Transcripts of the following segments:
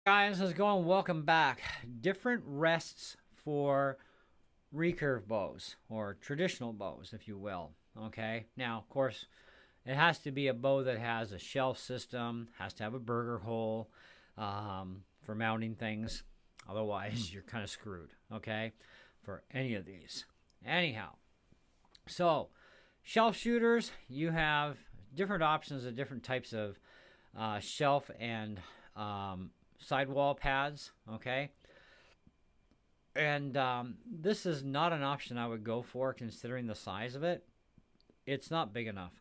Guys, how's it going? Welcome back. Different rests for recurve bows or traditional bows, if you will. Okay, now of course it has to be a bow that has a shelf system, has to have a burger hole for mounting things. Otherwise, you're kind of screwed. Okay, for any of these. Anyhow, so shelf shooters, you have different options of different types of shelf and sidewall pads. Okay, and this is not an option I would go for considering the size of it. It's not big enough.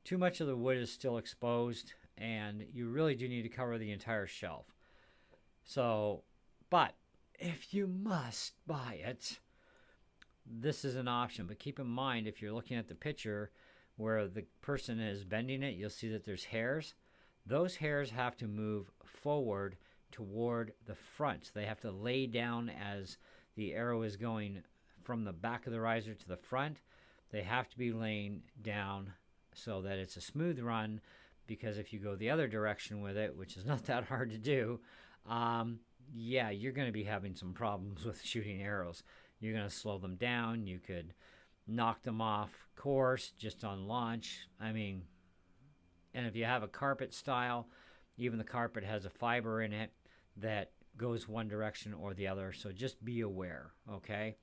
Too much of the wood is still exposed, and you really do need to cover the entire shelf. So, but if you must buy it, this is an option. But keep in mind, if you're looking at the picture where the person is bending it, you'll see that there's hairs. Those hairs have to move forward toward the front. They have to lay down as the arrow is going from the back of the riser to the front. They have to be laying down so that it's a smooth run, because if you go the other direction with it, which is not that hard to do, yeah, you're going to be having some problems with shooting arrows. You're going to slow them down. You could knock them off course just on launch. I mean, and if you have a carpet style, even the carpet has a fiber in it that goes one direction or the other. So just be aware, okay?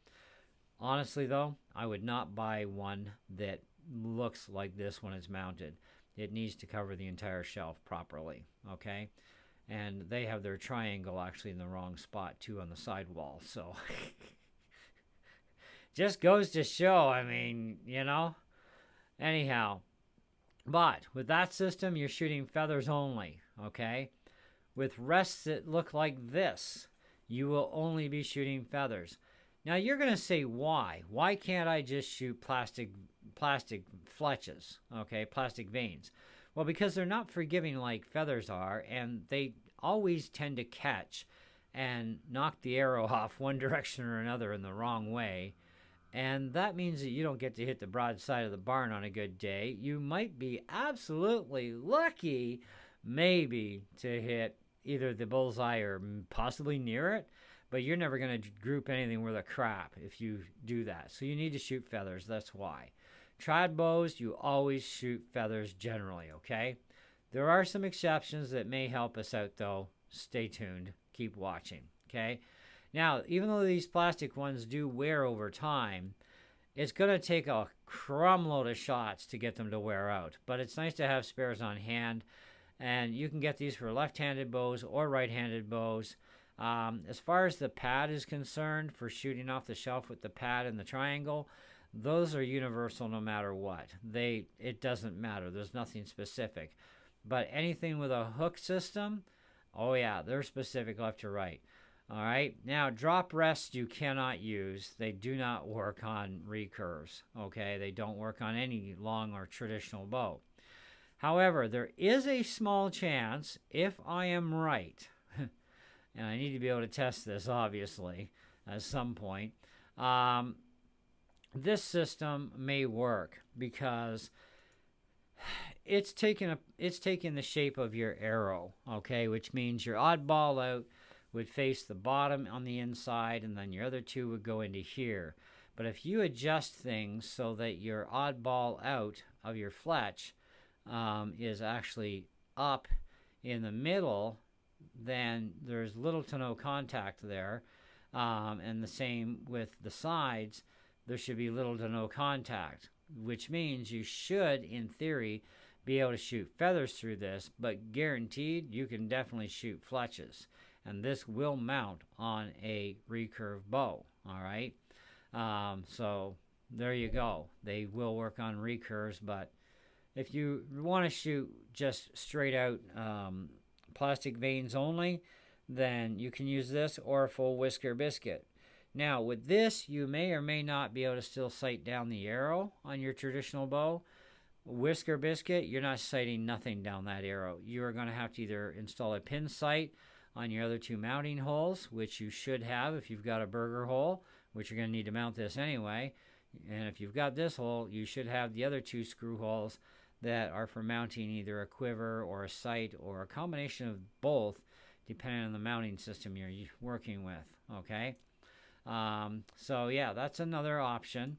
Honestly, though, I would not buy one that looks like this when it's mounted. It needs to cover the entire shelf properly, okay? And they have their triangle actually in the wrong spot, too, on the sidewall. So just goes to show, I mean, Anyhow, but with that system, you're shooting feathers only, okay? With rests that look like this, you will only be shooting feathers. Now you're going to say why? Why can't I just shoot plastic fletches, okay, plastic vanes? Well, because they're not forgiving like feathers are, and they always tend to catch and knock the arrow off one direction or another in the wrong way. And that means that you don't get to hit the broadside of the barn on a good day. You might be absolutely lucky, maybe, to hit either the bullseye or possibly near it, but you're never going to group anything worth a crap if you do that. So you need to shoot feathers. That's why. Trad bows, you always shoot feathers generally, okay? There are some exceptions that may help us out, though. Stay tuned. Keep watching, okay? Now, even though these plastic ones do wear over time, it's going to take a crumb load of shots to get them to wear out. But it's nice to have spares on hand. And you can get these for left-handed bows or right-handed bows. As far as the pad is concerned, for shooting off the shelf with the pad and the triangle, those are universal no matter what. It doesn't matter. There's nothing specific. But anything with a hook system, oh yeah, they're specific left to right. All right. Now, drop rests you cannot use. They do not work on recurves. Okay. They don't work on any long or traditional bow. However, there is a small chance, if I am right, and I need to be able to test this, obviously, at some point, this system may work because it's taking the shape of your arrow, okay, which means your oddball out would face the bottom on the inside, and then your other two would go into here. But if you adjust things so that your oddball out of your fletch is actually up in the middle, then there's little to no contact there. And the same with the sides, there should be little to no contact, which means you should, in theory, be able to shoot feathers through this, but guaranteed you can definitely shoot fletches. And this will mount on a recurve bow, all right? So there you go. They will work on recurves, but if you want to shoot just straight out plastic vanes only, then you can use this or a full whisker biscuit. Now, with this, you may or may not be able to still sight down the arrow on your traditional bow. Whisker biscuit, you're not sighting nothing down that arrow. You are going to have to either install a pin sight on your other two mounting holes, which you should have if you've got a burger hole, which you're going to need to mount this anyway. And if you've got this hole, you should have the other two screw holes that are for mounting either a quiver or a sight or a combination of both depending on the mounting system you're working with. Okay, so yeah, that's another option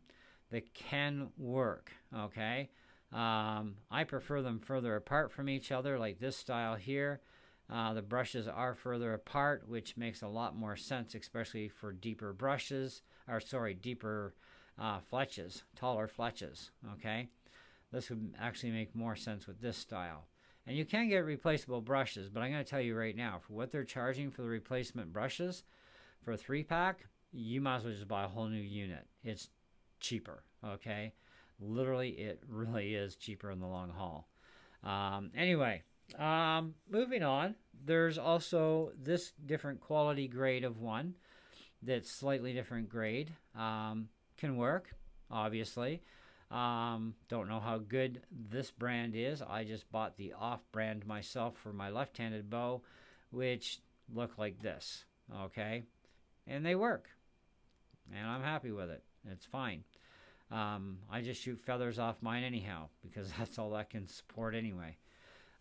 that can work. Okay, I prefer them further apart from each other, like this style here. The brushes are further apart, which makes a lot more sense, especially for deeper brushes, or sorry, deeper fletches, taller fletches. Okay, this would actually make more sense with this style. And you can get replaceable brushes, but I'm going to tell you right now, for what they're charging for the replacement brushes for a 3-pack, you might as well just buy a whole new unit. It's cheaper. Okay, literally, it really is cheaper in the long haul. Anyway. Moving on, there's also this different quality grade of one that's slightly different grade. Can work, obviously. Don't know how good this brand is. I just bought the off-brand myself for my left-handed bow, which look like this, okay? And they work, and I'm happy with it. It's fine. I just shoot feathers off mine anyhow, because that's all that can support anyway.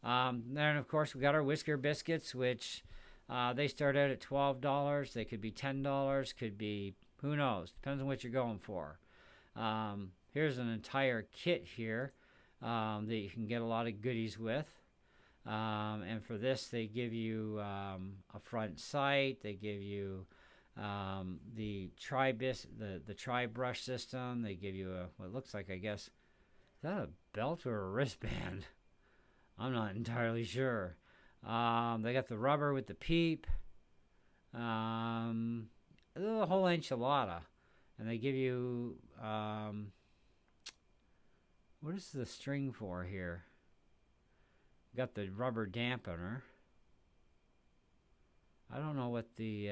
Then, of course, we got our whisker biscuits, which they start out at $12. They could be $10, could be, who knows, depends on what you're going for. Here's an entire kit here that you can get a lot of goodies with. And for this, they give you a front sight. They give you the tri-brush system. They give you what looks like, I guess, is that a belt or a wristband? I'm not entirely sure. They got the rubber with the peep. The whole enchilada. And they give you... what is the string for here? Got the rubber dampener. I don't know what the...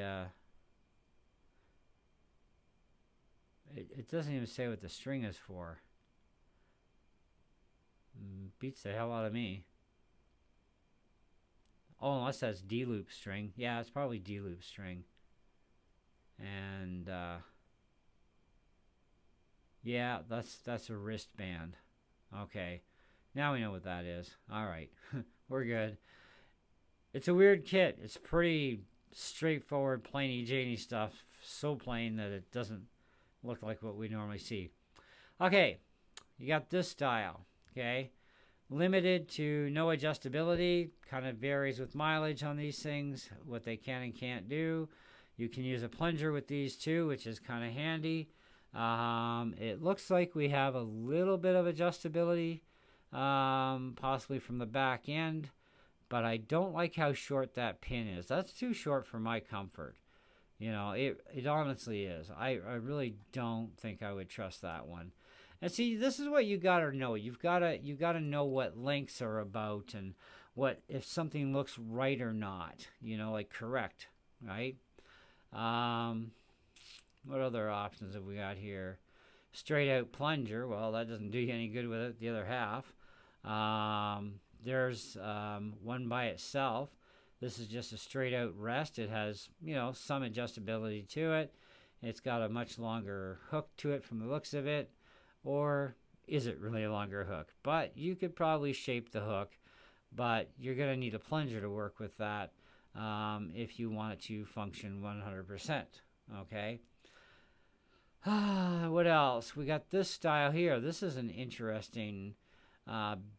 It doesn't even say what the string is for. Beats the hell out of me. Oh, unless that's D-loop string. Yeah, it's probably D-loop string. And, yeah, that's a wristband. Okay. Now we know what that is. Alright. We're good. It's a weird kit. It's pretty straightforward, plainy Janey stuff. So plain that it doesn't look like what we normally see. Okay. You got this style. Okay. Limited to no adjustability, kind of varies with mileage on these things, what they can and can't do. You can use a plunger with these too, which is kind of handy. It looks like we have a little bit of adjustability, possibly from the back end, but I don't like how short that pin is. That's too short for my comfort. You know, it honestly is. I really don't think I would trust that one. And see, this is what you gotta know. You gotta know what lengths are about and what if something looks right or not. You know, like correct, right? What other options have we got here? Straight out plunger. Well, that doesn't do you any good with it. The other half. There's one by itself. This is just a straight out rest. It has, you know, some adjustability to it. It's got a much longer hook to it from the looks of it. Or is it really a longer hook? But you could probably shape the hook, but you're going to need a plunger to work with that if you want it to function 100%. Okay. What else? We got this style here. This is an interesting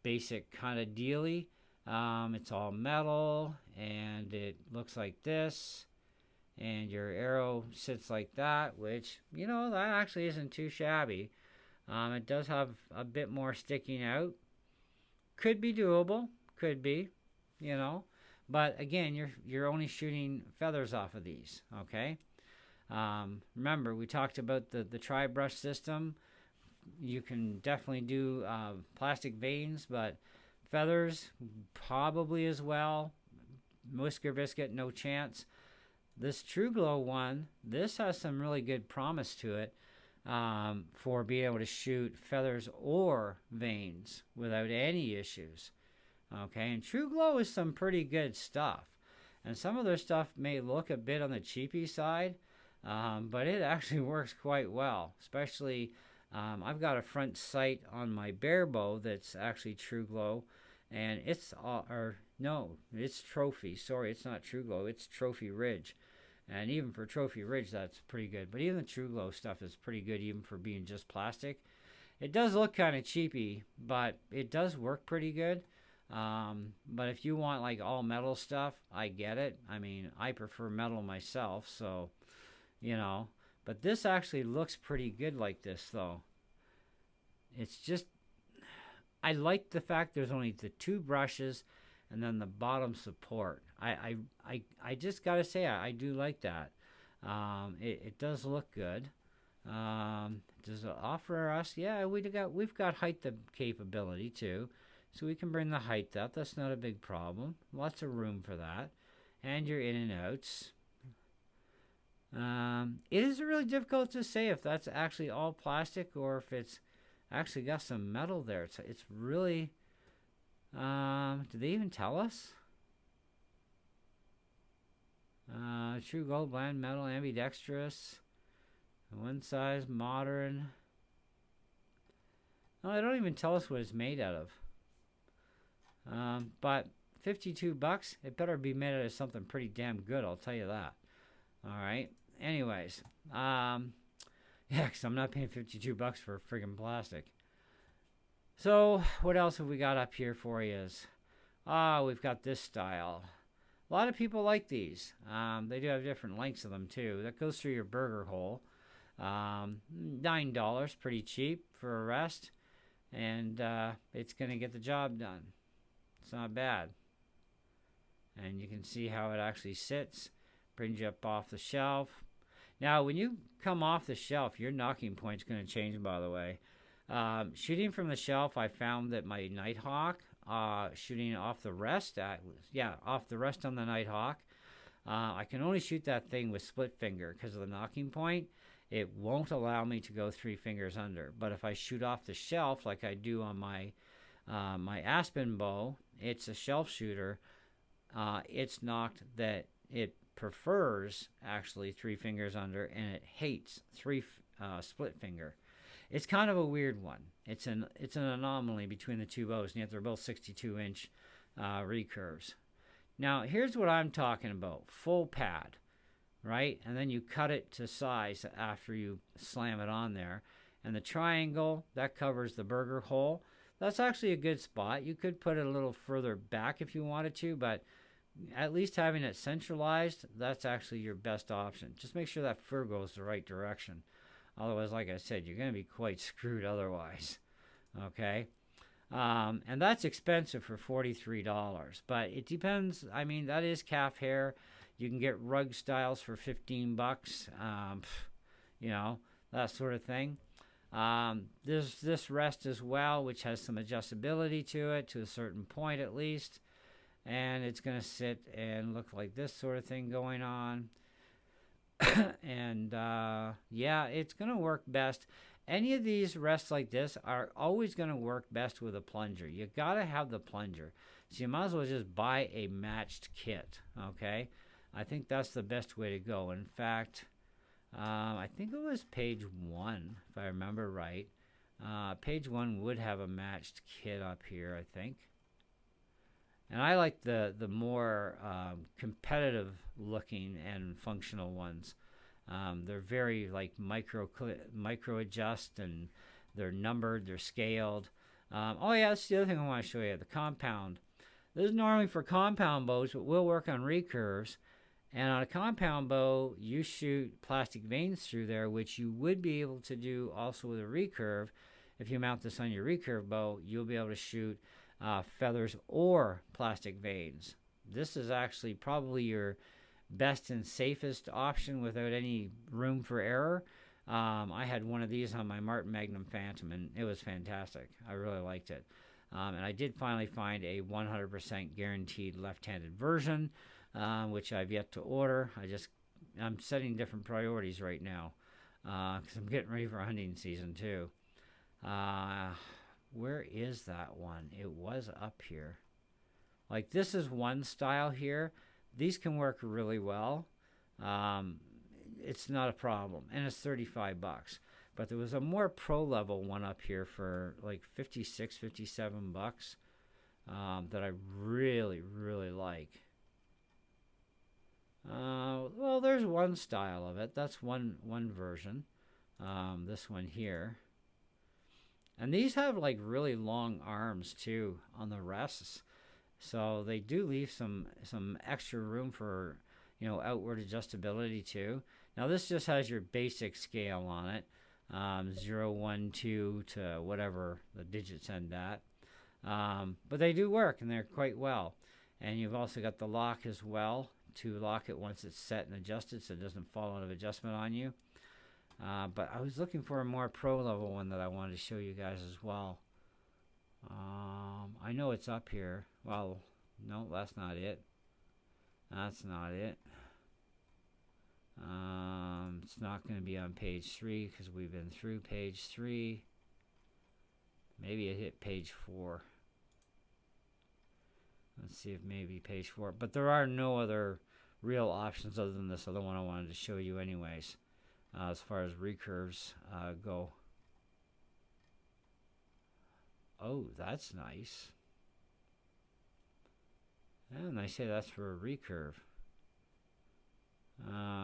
basic kind of dealy. It's all metal, and it looks like this. And your arrow sits like that, which, you know, that actually isn't too shabby. It does have a bit more sticking out. Could be doable. Could be, you know. But again, you're only shooting feathers off of these, okay? Remember, we talked about the tri-brush system. You can definitely do plastic veins, but feathers probably as well. Whisker biscuit, no chance. This True Glow one, this has some really good promise to it. For being able to shoot feathers or veins without any issues. Okay, and True Glow is some pretty good stuff. And some of their stuff may look a bit on the cheapy side, but it actually works quite well. Especially, I've got a front sight on my bear bow that's actually True Glow, and it's or no, it's Trophy. Sorry, it's not True Glow. It's Trophy Ridge, and even for Trophy Ridge, that's pretty good. But even the True Glow stuff is pretty good, even for being just plastic. It does look kind of cheapy, but it does work pretty good. But if you want like all metal stuff, I get it. I mean, I prefer metal myself, so you know. But this actually looks pretty good like this, though. It's just, I like the fact there's only the two brushes and then the bottom support. I just gotta say I do like that. It does look good. Does it offer us? Yeah, we've got height capability too, so we can bring the height up. That's not a big problem. Lots of room for that, and your in and outs. It is really difficult to say if that's actually all plastic or if it's actually got some metal there. It's really. Do they even tell us? True gold blend metal ambidextrous. One size modern. No, they don't even tell us what it's made out of. But $52, it better be made out of something pretty damn good, I'll tell you that. Alright. Anyways. Yeah, because I'm not paying $52 for friggin' plastic. So, what else have we got up here for you? We've got this style. A lot of people like these. They do have different lengths of them, too. That goes through your burger hole. $9, pretty cheap for a rest. And it's going to get the job done. It's not bad. And you can see how it actually sits. Brings you up off the shelf. Now, when you come off the shelf, your knocking point's going to change, by the way. Shooting from the shelf, I found that my Nighthawk, shooting off the rest, off the rest on the Nighthawk, I can only shoot that thing with split finger because of the knocking point. It won't allow me to go 3 fingers under. But if I shoot off the shelf like I do on my my Aspen bow, it's a shelf shooter. It's knocked that it prefers actually 3 fingers under, and it hates 3 split finger. It's kind of a weird one. It's an anomaly between the two bows, and yet they're both 62-inch recurves. Now, here's what I'm talking about. Full pad, right? And then you cut it to size after you slam it on there. And the triangle, that covers the burger hole. That's actually a good spot. You could put it a little further back if you wanted to, but at least having it centralized, that's actually your best option. Just make sure that fur goes the right direction. Otherwise, like I said, you're going to be quite screwed otherwise. Okay? And that's expensive for $43. But it depends. I mean, that is calf hair. You can get rug styles for $15. You know, that sort of thing. There's this rest as well, which has some adjustability to it, to a certain point at least. And it's going to sit and look like this sort of thing going on. And yeah, it's going to work best. Any of these rests like this are always going to work best with a plunger. You got to have the plunger. So you might as well just buy a matched kit, okay? I think that's the best way to go. In fact, I think it was page 1, if I remember right. Page 1 would have a matched kit up here, I think. And I like the more competitive looking and functional ones. They're very like micro adjust, and they're numbered, they're scaled. Oh yeah, that's the other thing I want to show you. The compound. This is normally for compound bows, but will work on recurves. And on a compound bow, you shoot plastic vanes through there, which you would be able to do also with a recurve. If you mount this on your recurve bow, you'll be able to shoot feathers or plastic vanes. This is actually probably your best and safest option without any room for error. I had one of these on my Martin Magnum Phantom, and it was fantastic. I really liked it. And I did finally find a 100% guaranteed left-handed version, which I've yet to order. I'm setting different priorities right now because I'm getting ready for hunting season too. Where is that one? It was up here. Like, this is one style here. These can work really well. It's not a problem, and it's $35. But there was a more pro level one up here for like $56, $57. that I really, really like. Well, there's one style of it. That's one version. This one here. And these have like really long arms too on the rests. So they do leave some extra room for, you know, outward adjustability too. Now this just has your basic scale on it. 0, 1, 2 to whatever the digits end at. But they do work and they're quite well. And you've also got the lock as well to lock it once it's set and adjusted so it doesn't fall out of adjustment on you. But I was looking for a more pro level one that I wanted to show you guys as well. I know it's up here. Well, no, that's not it. That's not it. It's not going to be on page 3 because we've been through page 3. Maybe it hit page 4. Let's see if maybe page 4. But there are no other real options other than this other one I wanted to show you anyways, as far as recurves go. Oh, that's nice. And they say that's for a recurve.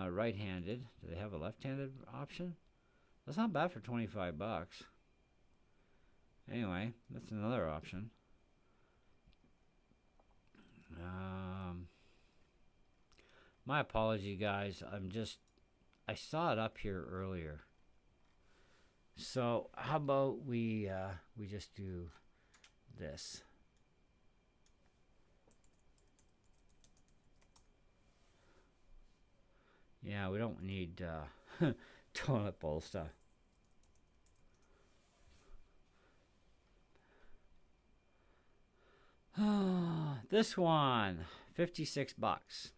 Right-handed. Do they have a left-handed option? That's not bad for 25 bucks. Anyway, that's another option. My apology, guys. I saw it up here earlier. So how about we just do this. Yeah, we don't need toilet bowl stuff. This one, 56 bucks.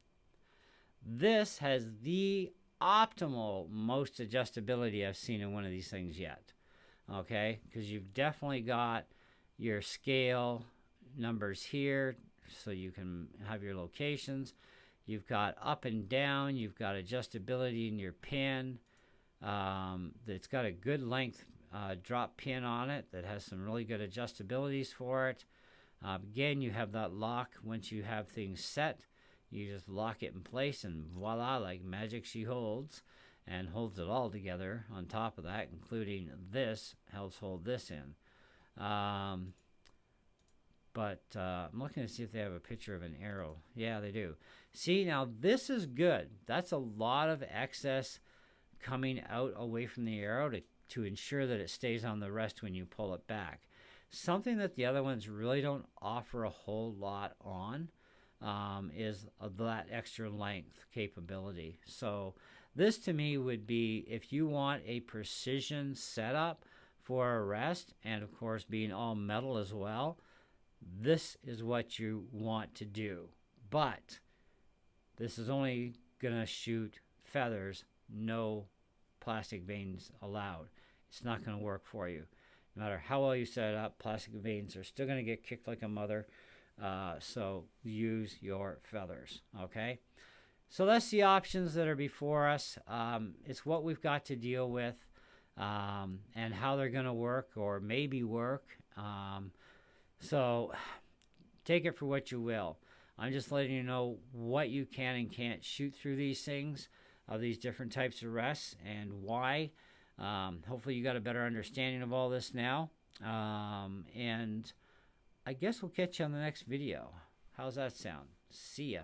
This has the optimal most adjustability I've seen in one of these things yet. Okay, because you've definitely got your scale numbers here so you can have your locations. You've got up and down. You've got adjustability in your pin. It's got a good length drop pin on it that has some really good adjustabilities for it. Again, you have that lock. Once you have things set, you just lock it in place and voila, like magic, she holds and holds it all together. On top of that, including this, helps hold this in. But I'm looking to see if they have a picture of an arrow. Yeah, they do. See, now this is good. That's a lot of excess coming out away from the arrow to ensure that it stays on the rest when you pull it back. Something that the other ones really don't offer a whole lot on is that extra length capability. So this to me would be, if you want a precision setup for a rest, and of course being all metal as well, this is what you want to do. But this is only gonna shoot feathers, no plastic vanes allowed. It's not gonna work for you. No matter how well you set it up, plastic vanes are still gonna get kicked like a mother. So use your feathers, okay? So that's the options that are before us. It's what we've got to deal with, and how they're gonna work or maybe work. So take it for what you will. I'm just letting you know what you can and can't shoot through these things, these different types of rests, and why. Hopefully you got a better understanding of all this now. And I guess we'll catch you on the next video. How's that sound? See ya.